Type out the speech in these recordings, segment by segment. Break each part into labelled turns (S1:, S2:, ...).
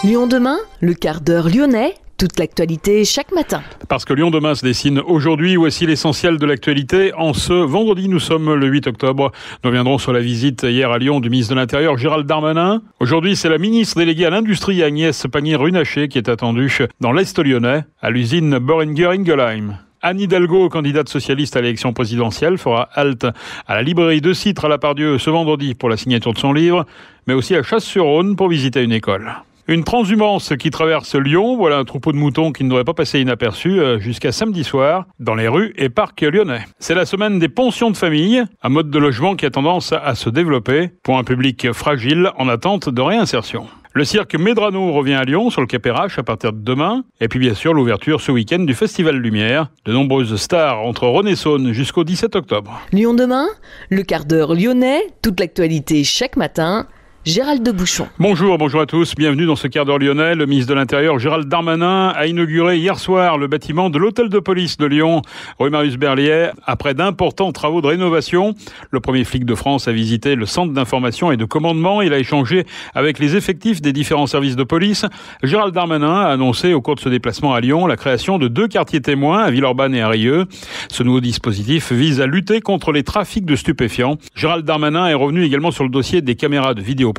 S1: Lyon demain, le quart d'heure lyonnais, toute l'actualité chaque matin.
S2: Parce que Lyon demain se dessine aujourd'hui, voici l'essentiel de l'actualité. En ce vendredi, nous sommes le 8 octobre. Nous reviendrons sur la visite hier à Lyon du ministre de l'Intérieur, Gérald Darmanin. Aujourd'hui, c'est la ministre déléguée à l'industrie, Agnès Pannier-Runacher, qui est attendue dans l'Est lyonnais, à l'usine Boehringer Ingelheim. Anne Hidalgo, candidate socialiste à l'élection présidentielle, fera halte à la librairie de Citre à la Part-Dieu ce vendredi pour la signature de son livre, mais aussi à Chasse-sur-Rhône pour visiter une école. Une transhumance qui traverse Lyon, voilà un troupeau de moutons qui ne devrait pas passer inaperçu jusqu'à samedi soir dans les rues et parcs lyonnais. C'est la semaine des pensions de famille, un mode de logement qui a tendance à se développer pour un public fragile en attente de réinsertion. Le cirque Medrano revient à Lyon sur le Quai Perrache à partir de demain. Et puis bien sûr l'ouverture ce week-end du Festival Lumière. De nombreuses stars entre Rhône et Saône jusqu'au 17 octobre.
S1: Lyon demain, le quart d'heure lyonnais, toute l'actualité chaque matin. Gérald de Bouchon.
S2: Bonjour à tous, bienvenue dans ce quart d'heure lyonnais. Le ministre de l'Intérieur, Gérald Darmanin, a inauguré hier soir le bâtiment de l'hôtel de police de Lyon, rue Marius Berliet, après d'importants travaux de rénovation. Le premier flic de France a visité le centre d'information et de commandement. Il a échangé avec les effectifs des différents services de police. Gérald Darmanin a annoncé au cours de ce déplacement à Lyon la création de 2 quartiers témoins à Villeurbanne et à Rieux. Ce nouveau dispositif vise à lutter contre les trafics de stupéfiants. Gérald Darmanin est revenu également sur le dossier des caméras de vidéoprotection,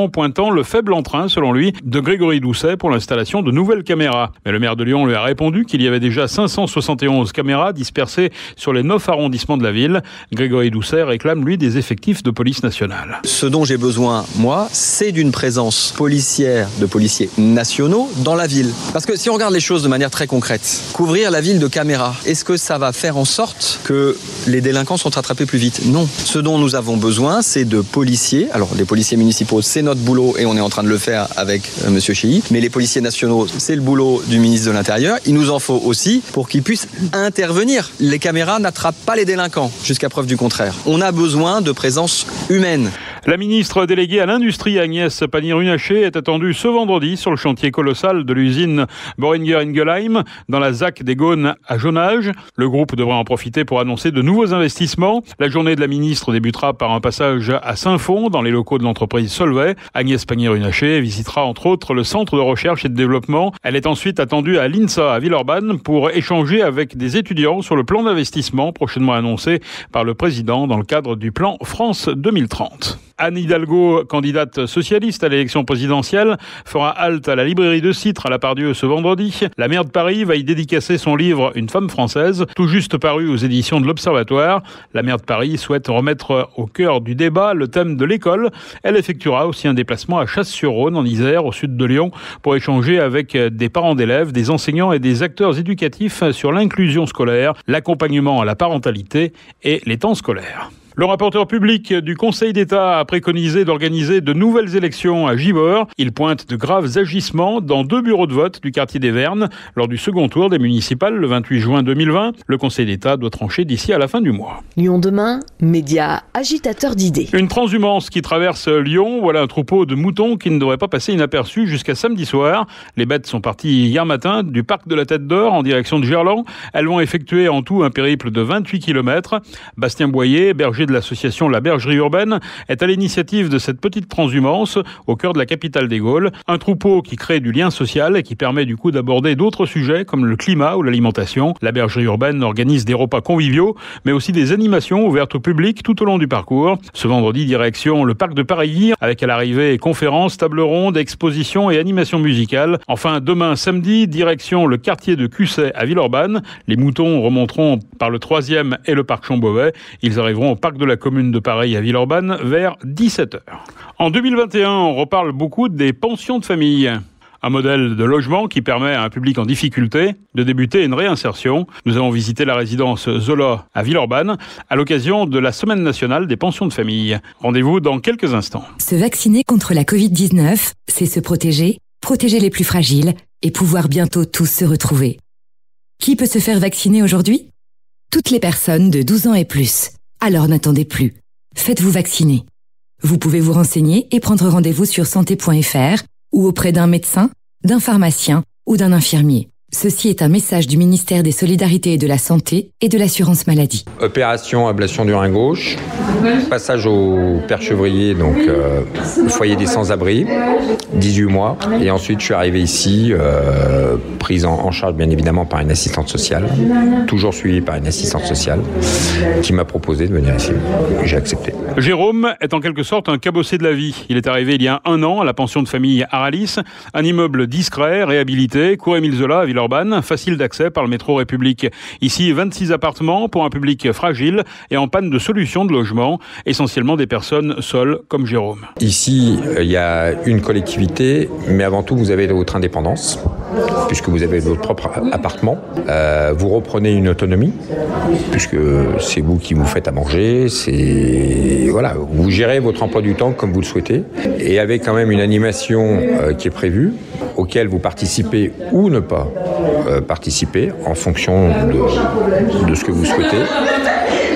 S2: pointant le faible entrain, selon lui, de Grégory Doucet pour l'installation de nouvelles caméras. Mais le maire de Lyon lui a répondu qu'il y avait déjà 571 caméras dispersées sur les 9 arrondissements de la ville. Grégory Doucet réclame, lui, des effectifs de police nationale.
S3: Ce dont j'ai besoin, moi, c'est d'une présence policière de policiers nationaux dans la ville. Parce que si on regarde les choses de manière très concrète, couvrir la ville de caméras, est-ce que ça va faire en sorte que les délinquants sont attrapés plus vite? Non. Ce dont nous avons besoin, c'est de policiers. Alors, les policiers municipaux, c'est notre boulot et on est en train de le faire avec Monsieur Chéhy. Mais les policiers nationaux, c'est le boulot du ministre de l'Intérieur. Il nous en faut aussi pour qu'ils puissent intervenir. Les caméras n'attrapent pas les délinquants, jusqu'à preuve du contraire. On a besoin de présence humaine.
S2: La ministre déléguée à l'industrie, Agnès Pannier-Runacher, est attendue ce vendredi sur le chantier colossal de l'usine Boehringer Ingelheim dans la ZAC des Gaunes à Jonage. Le groupe devrait en profiter pour annoncer de nouveaux investissements. La journée de la ministre débutera par un passage à Saint-Fond dans les locaux de l'entreprise Solvay. Agnès Pannier-Runacher visitera entre autres le centre de recherche et de développement. Elle est ensuite attendue à l'INSA à Villeurbanne pour échanger avec des étudiants sur le plan d'investissement prochainement annoncé par le président dans le cadre du plan France 2030. Anne Hidalgo, candidate socialiste à l'élection présidentielle, fera halte à la librairie de Citre à la Part-Dieu ce vendredi. La maire de Paris va y dédicacer son livre « Une femme française », tout juste paru aux éditions de l'Observatoire. La maire de Paris souhaite remettre au cœur du débat le thème de l'école. Elle effectuera aussi un déplacement à Chasse-sur-Rhône, en Isère, au sud de Lyon, pour échanger avec des parents d'élèves, des enseignants et des acteurs éducatifs sur l'inclusion scolaire, l'accompagnement à la parentalité et les temps scolaires. Le rapporteur public du Conseil d'État a préconisé d'organiser de nouvelles élections à Givors. Il pointe de graves agissements dans 2 bureaux de vote du quartier des Vernes lors du second tour des municipales le 28 juin 2020. Le Conseil d'État doit trancher d'ici à la fin du mois.
S1: Lyon demain, média agitateur d'idées.
S2: Une transhumance qui traverse Lyon. Voilà un troupeau de moutons qui ne devrait pas passer inaperçu jusqu'à samedi soir. Les bêtes sont parties hier matin du parc de la Tête d'Or en direction de Gerland. Elles vont effectuer en tout un périple de 28 km. Bastien Boyer, berger de l'association La Bergerie Urbaine, est à l'initiative de cette petite transhumance au cœur de la capitale des Gaules. Un troupeau qui crée du lien social et qui permet du coup d'aborder d'autres sujets comme le climat ou l'alimentation. La Bergerie Urbaine organise des repas conviviaux, mais aussi des animations ouvertes au public tout au long du parcours. Ce vendredi, direction le parc de Pareilly, avec à l'arrivée conférences, tables rondes, expositions et animations musicales. Enfin, demain samedi, direction le quartier de Cusset à Villeurbanne. Les moutons remonteront par le 3e et le parc Chambovet. Ils arriveront au parc de la commune de Pareilly à Villeurbanne vers 17h. En 2021, on reparle beaucoup des pensions de famille. Un modèle de logement qui permet à un public en difficulté de débuter une réinsertion. Nous avons visité la résidence Zola à Villeurbanne à l'occasion de la Semaine nationale des pensions de famille. Rendez-vous dans quelques instants.
S4: Se vacciner contre la Covid-19, c'est se protéger, protéger les plus fragiles et pouvoir bientôt tous se retrouver. Qui peut se faire vacciner aujourd'hui ? Toutes les personnes de 12 ans et plus. Alors n'attendez plus. Faites-vous vacciner. Vous pouvez vous renseigner et prendre rendez-vous sur santé.fr ou auprès d'un médecin, d'un pharmacien ou d'un infirmier. Ceci est un message du ministère des Solidarités et de la Santé et de l'Assurance Maladie.
S5: Opération ablation du rein gauche, passage au Père Chevrier, donc foyer des sans-abri, 18 mois. Et ensuite, je suis arrivé ici, prise en charge bien évidemment par une assistante sociale, toujours suivie par une assistante sociale, qui m'a proposé de venir ici. J'ai accepté.
S2: Jérôme est en quelque sorte un cabossé de la vie. Il est arrivé il y a 1 an à la pension de famille Aralis, un immeuble discret, réhabilité, cours Émile Zola à Villeurbanne, facile d'accès par le métro République. Ici, 26 appartements pour un public fragile et en panne de solutions de logement, essentiellement des personnes seules comme Jérôme.
S5: Ici, il y a une collectivité, mais avant tout, vous avez votre indépendance, puisque vous avez votre propre appartement. Vous reprenez une autonomie, puisque c'est vous qui vous faites à manger, voilà, vous gérez votre emploi du temps comme vous le souhaitez, et avec quand même une animation qui est prévue, auquel vous participez ou ne pas participer en fonction de ce que vous souhaitez.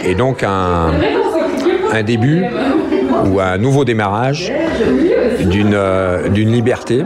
S5: Et donc un début ou un nouveau démarrage d'une liberté,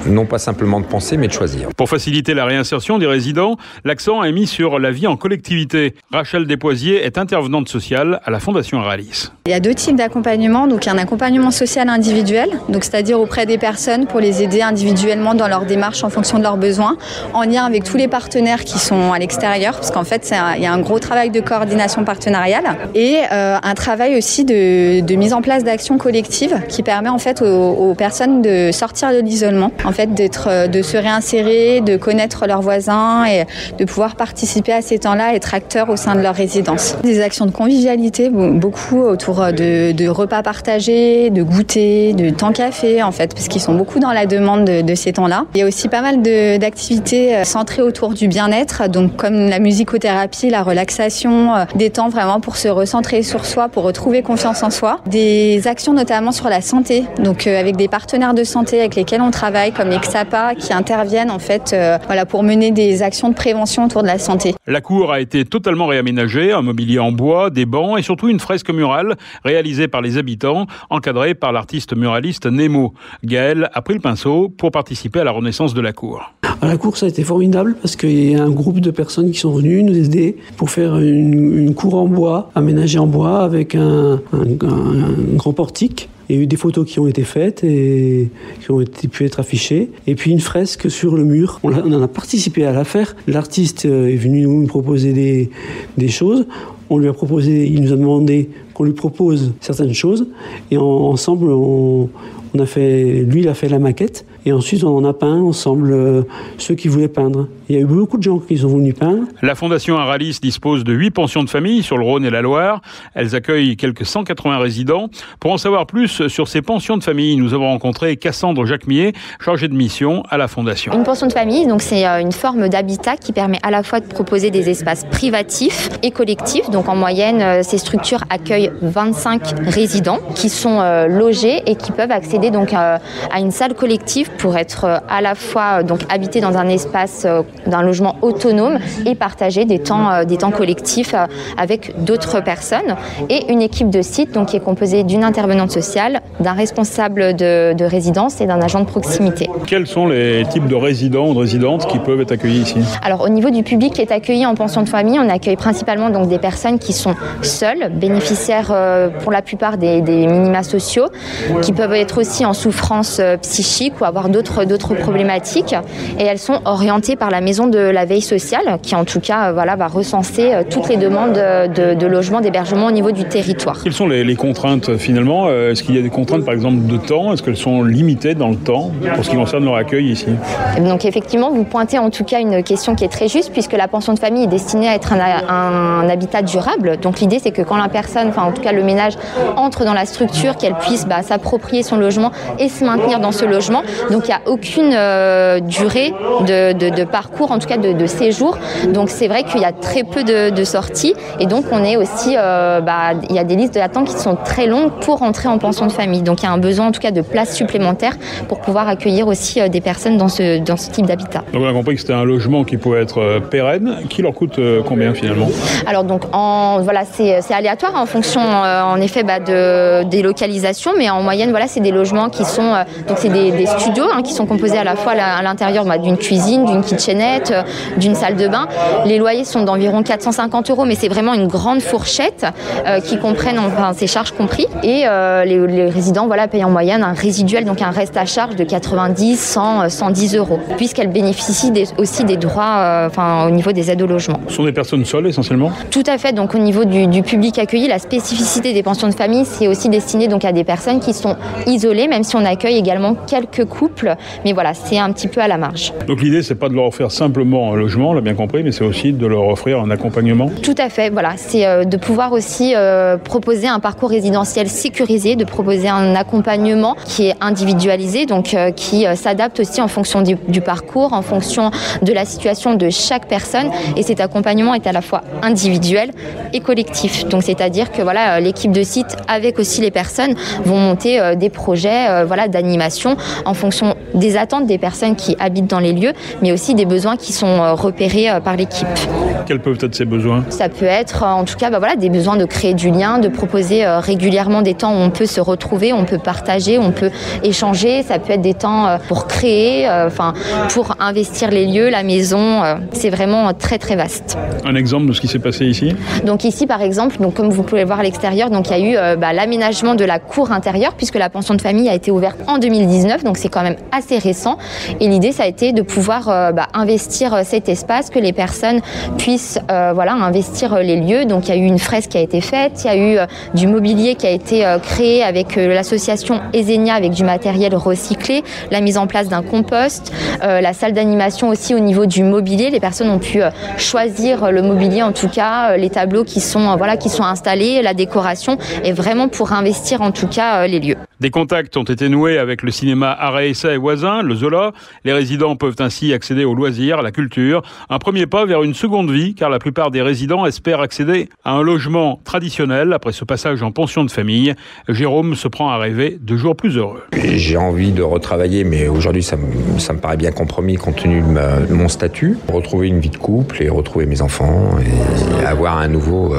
S5: non pas simplement de penser, mais de choisir.
S2: Pour faciliter la réinsertion des résidents, l'accent est mis sur la vie en collectivité. Rachel Despoisiers est intervenante sociale à la Fondation Aralis.
S6: Il y a 2 types d'accompagnement. Donc, il y a un accompagnement social individuel, donc c'est-à-dire auprès des personnes pour les aider individuellement dans leur démarche en fonction de leurs besoins, en lien avec tous les partenaires qui sont à l'extérieur, parce qu'en fait, il y a un gros travail de coordination partenariale et un travail aussi de mise en place d'actions collectives qui permet en fait aux personnes de sortir de l'isolement. En fait, de se réinsérer, de connaître leurs voisins et de pouvoir participer à ces temps-là, être acteurs au sein de leur résidence. Des actions de convivialité, beaucoup autour de repas partagés, de goûter, de temps café en fait, parce qu'ils sont beaucoup dans la demande de ces temps-là. Il y a aussi pas mal d'activités centrées autour du bien-être, donc comme la musicothérapie, la relaxation, des temps vraiment pour se recentrer sur soi, pour retrouver confiance en soi. Des actions notamment sur la santé, donc avec des partenaires de santé avec lesquels on travaille, comme les XAPA, qui interviennent en fait pour mener des actions de prévention autour de la santé.
S2: La cour a été totalement réaménagée, un mobilier en bois, des bancs et surtout une fresque murale réalisée par les habitants, encadrée par l'artiste muraliste Nemo. Gaël a pris le pinceau pour participer à la renaissance de la cour.
S7: À la cour, ça a été formidable parce qu'il y a un groupe de personnes qui sont venues nous aider pour faire une cour en bois, aménagée en bois avec un grand portique. Il y a eu des photos qui ont été faites et qui ont pu être affichées. Et puis une fresque sur le mur. On en a participé à la faire. L'artiste est venu nous proposer des choses. On lui a proposé, il nous a demandé qu'on lui propose certaines choses. Et ensemble, il a fait la maquette. Et ensuite, on en a peint ensemble ceux qui voulaient peindre. Il y a eu beaucoup de gens qui sont venus peindre.
S2: La Fondation Aralis dispose de 8 pensions de famille sur le Rhône et la Loire. Elles accueillent quelques 180 résidents. Pour en savoir plus sur ces pensions de famille, nous avons rencontré Cassandre Jacquemier, chargée de mission à la Fondation.
S8: Une pension de famille, donc c'est une forme d'habitat qui permet à la fois de proposer des espaces privatifs et collectifs. Donc en moyenne, ces structures accueillent 25 résidents qui sont logés et qui peuvent accéder donc à une salle collective pour être à la fois donc habité dans un espace d'un logement autonome et partager des temps collectifs avec d'autres personnes, et une équipe de site donc qui est composée d'une intervenante sociale, d'un responsable de résidence et d'un agent de proximité.
S2: Quels sont les types de résidents ou de résidentes qui peuvent être accueillis ici ?
S8: Alors au niveau du public qui est accueilli en pension de famille, on accueille principalement donc des personnes qui sont seules, bénéficiaires pour la plupart des minima sociaux, qui peuvent être aussi en souffrance psychique ou avoir d'autres problématiques, et elles sont orientées par la maison de la veille sociale qui en tout cas va recenser toutes les demandes de logement, d'hébergement au niveau du territoire.
S2: Quelles sont les contraintes finalement ? Est-ce qu'il y a des contraintes par exemple de temps ? Est-ce qu'elles sont limitées dans le temps pour ce qui concerne leur accueil ici ?
S8: Donc effectivement, vous pointez en tout cas une question qui est très juste, puisque la pension de famille est destinée à être un habitat durable. Donc l'idée c'est que quand la personne, en tout cas le ménage, entre dans la structure, qu'elle puisse s'approprier son logement et se maintenir dans ce logement. Donc il n'y a aucune durée de parcours, en tout cas de séjour. Donc c'est vrai qu'il y a très peu de sorties, et donc on est aussi, il y a des listes d'attente qui sont très longues pour entrer en pension de famille. Donc il y a un besoin en tout cas de places supplémentaires pour pouvoir accueillir aussi des personnes dans ce type d'habitat.
S2: Donc on a compris que c'était un logement qui pouvait être pérenne, qui leur coûte combien finalement ?
S8: Alors donc c'est aléatoire en fonction fonction en effet des localisations, mais en moyenne voilà, c'est des logements qui sont donc c'est des studios qui sont composés à la fois à l'intérieur d'une cuisine, d'une kitchenette, d'une salle de bain. Les loyers sont d'environ 450 €, mais c'est vraiment une grande fourchette qui comprennent ces charges compris. Et les résidents payent en moyenne un résiduel, donc un reste à charge de 90, 100, 110 €, puisqu'elles bénéficient aussi des droits au niveau des aides au logement.
S2: Ce sont des personnes seules essentiellement ?
S8: Tout à fait. Donc au niveau du public accueilli, la spécificité des pensions de famille, c'est aussi destiné donc à des personnes qui sont isolées, même si on accueille également quelques couples. Mais voilà, c'est un petit peu à la marge.
S2: Donc l'idée, c'est pas de leur offrir simplement un logement, on l'a bien compris, mais c'est aussi de leur offrir un accompagnement.
S8: Tout à fait. Voilà, c'est de pouvoir aussi proposer un parcours résidentiel sécurisé, de proposer un accompagnement qui est individualisé, donc qui s'adapte aussi en fonction du parcours, en fonction de la situation de chaque personne. Et cet accompagnement est à la fois individuel et collectif. Donc c'est-à-dire que l'équipe de site avec aussi les personnes vont monter des projets d'animation en fonction des attentes des personnes qui habitent dans les lieux, mais aussi des besoins qui sont repérés par l'équipe.
S2: Quels peuvent être ces besoins ?
S8: Ça peut être en tout cas des besoins de créer du lien, de proposer régulièrement des temps où on peut se retrouver, on peut partager, on peut échanger. Ça peut être des temps pour créer, pour investir les lieux, la maison. C'est vraiment très très vaste.
S2: Un exemple de ce qui s'est passé ici ?
S8: Donc ici par exemple, comme vous pouvez le voir à l'extérieur, donc il y a eu l'aménagement de la cour intérieure puisque la pension de famille a été ouverte en 2019, donc c'est quand même assez récent. Et l'idée ça a été de pouvoir investir cet espace, que les personnes puissent investir les lieux. Donc il y a eu une fresque qui a été faite, il y a eu du mobilier qui a été créé avec l'association Esenia avec du matériel recyclé, la mise en place d'un compost, la salle d'animation aussi au niveau du mobilier. Les personnes ont pu choisir le mobilier, en tout cas les tableaux qui sont installés, la décoration, et vraiment pour investir en tout cas les lieux.
S2: Des contacts ont été noués avec le cinéma Areissa et Voisin, le Zola. Les résidents peuvent ainsi accéder aux loisirs, à la culture. Un premier pas vers une seconde vie, car la plupart des résidents espèrent accéder à un logement traditionnel après ce passage en pension de famille. Jérôme se prend à rêver de jours plus heureux.
S5: J'ai envie de retravailler, mais aujourd'hui ça me paraît bien compromis compte tenu de mon statut. Retrouver une vie de couple et retrouver mes enfants et avoir un nouveau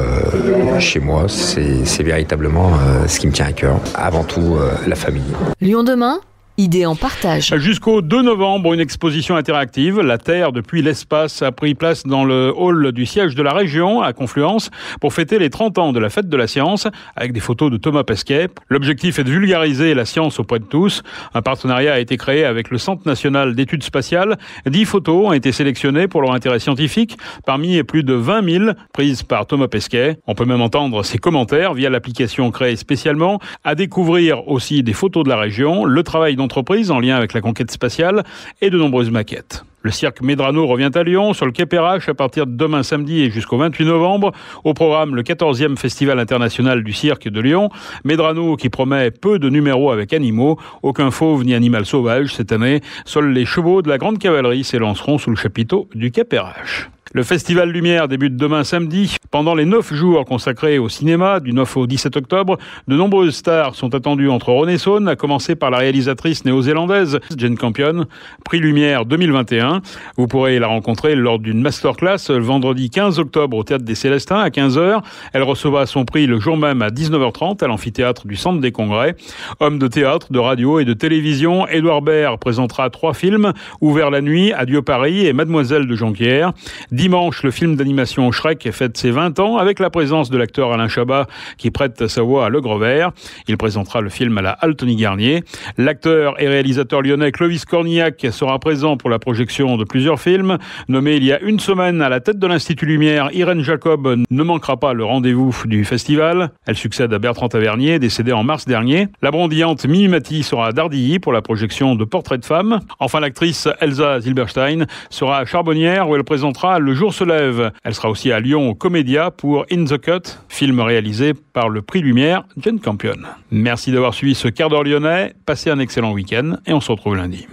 S5: chez moi, c'est véritablement ce qui me tient à cœur. Avant tout, la famille.
S1: Lyon demain, idée en partage.
S2: Jusqu'au 2 novembre, une exposition interactive, La Terre depuis l'espace, a pris place dans le hall du siège de la région, à Confluence, pour fêter les 30 ans de la fête de la science, avec des photos de Thomas Pesquet. L'objectif est de vulgariser la science auprès de tous. Un partenariat a été créé avec le Centre national d'études spatiales. 10 photos ont été sélectionnées pour leur intérêt scientifique, parmi plus de 20 000 prises par Thomas Pesquet. On peut même entendre ses commentaires via l'application créée spécialement. À découvrir aussi des photos de la région, le travail d'entreprise en lien avec la conquête spatiale et de nombreuses maquettes. Le cirque Medrano revient à Lyon, sur le quai Perrache, à partir de demain samedi et jusqu'au 28 novembre. Au programme, le 14e Festival international du cirque de Lyon. Medrano qui promet peu de numéros avec animaux. Aucun fauve ni animal sauvage cette année. Seuls les chevaux de la grande cavalerie s'élanceront sous le chapiteau du quai Perrache. Le Festival Lumière débute demain samedi. Pendant les 9 jours consacrés au cinéma, du 9 au 17 octobre, de nombreuses stars sont attendues entre Rhône et Saône, à commencer par la réalisatrice néo-zélandaise Jane Campion, prix Lumière 2021. Vous pourrez la rencontrer lors d'une masterclass le vendredi 15 octobre au Théâtre des Célestins à 15h. Elle recevra son prix le jour même à 19h30 à l'amphithéâtre du Centre des Congrès. Homme de théâtre, de radio et de télévision, Édouard Baird présentera 3 films, Ouvert la nuit, Adieu Paris et Mademoiselle de Jonquière. Dimanche, le film d'animation Shrek fête ses 20 ans avec la présence de l'acteur Alain Chabat qui prête sa voix à Le Gros Vert. Il présentera le film à la Halle Tony Garnier. L'acteur et réalisateur lyonnais Clovis Cornillac sera présent pour la projection de plusieurs films. Nommé il y a une semaine à la tête de l'Institut Lumière, Irène Jacob ne manquera pas le rendez-vous du festival. Elle succède à Bertrand Tavernier, décédé en mars dernier. La brondillante Mimi Mati sera à Dardilly pour la projection de Portrait de femme. Enfin, l'actrice Elsa Zilberstein sera à Charbonnières où elle présentera Le jour se lève. Elle sera aussi à Lyon au Comédia pour In the Cut, film réalisé par le prix Lumière Jane Campion. Merci d'avoir suivi ce quart d'heure lyonnais. Passez un excellent week-end et on se retrouve lundi.